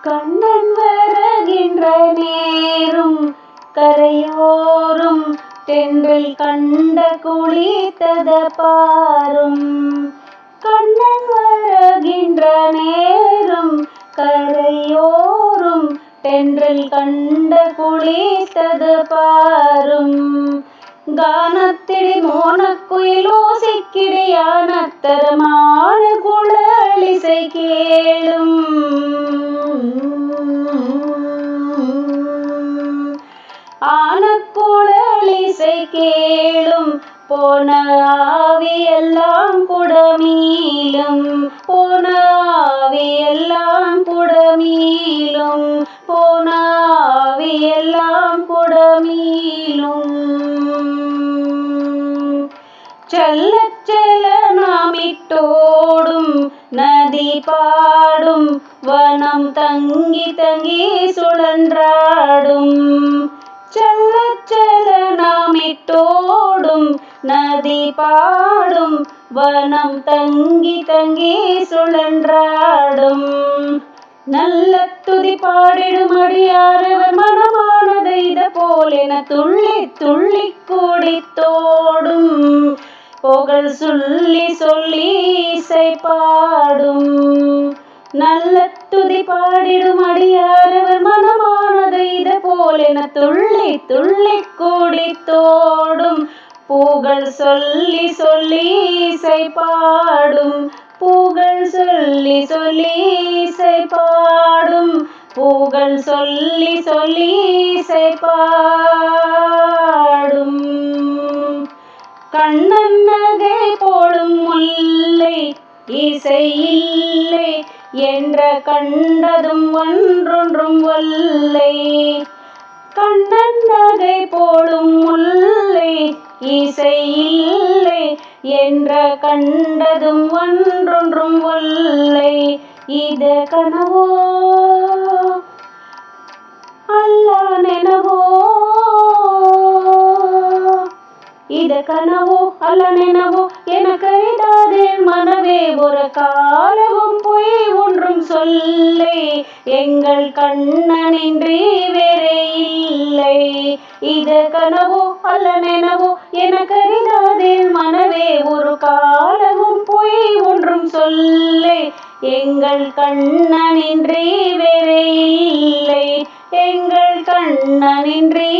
கண்ணன் வருகின்ற நேரும் கரையோரும் தென்றல் கண்ட குளித்தத பாரும். கண்ணன் வருகின்ற நேரும் கரையோரும் தென்றல் கண்ட குளித்தத பாரும். கானத்திடி மோனக்குயிலோசிக்கிடையான தரமான குழலிசை கேளும். ஆனக்குழலிசை கேளும் போன ஆவியெல்லாம் குடமீளும். போன ஆவியெல்லாம் குடமீளும். போன ஆவியெல்லாம் குடமீளும். செல்லச் செல்ல நாமிட்டோடும் நதி பாடும் வனம் தங்கி தங்கி சுழன்றாடும். செல்லச் செல்ல நாமிட்டோடும் நதி பாடும் வனம் தங்கி தங்கி சுழன்றாடும். நல்ல துதி பாடிடும் அடியாரவர் மனமானது இத போலென துள்ளி துள்ளி கூடித்தோடும். புகழ் சொல்லி சொல்லி இசை பாடும். நல்ல துதி பாடிடும் அடியாரவர் மனமானது இத போலென துள்ளி துள்ளி கூடித்தோடும். புகழ் சொல்லி சொல்லி இசை பாடும். புகழ் சொல்லி சொல்லி இசை பாடும். புகழ் சொல்லி சொல்லி இசை பாடும். கண்ணன் நகை போடும் முல்லை இசை இல்லை என்ற கண்டதும் ஒன்றொன்றும் ஒல்லை. கண்ணன் நகை போடும் முல்லை இசை இல்லை என்ற கண்டதும் ஒன்றொன்றும் ஒல்லை. இத கனவோ அல்ல நெனவோ. இத கனவோ அல்ல நெனவோ எனக்கு அறிதாதே மனவே. ஒரு காலமும் பொய் ஒன்றும் சொல்லை எங்கள் கண்ணனின்றி வேறே இல்லை. இத கனவோ அல்ல நெனவோ எனக்கு அறிதாதே மனவே. ஒரு காலமும் பொய் ஒன்றும் சொல்லை எங்கள் கண்ணனின்றி வேறே இல்லை. எங்கள் கண்ணனின்றி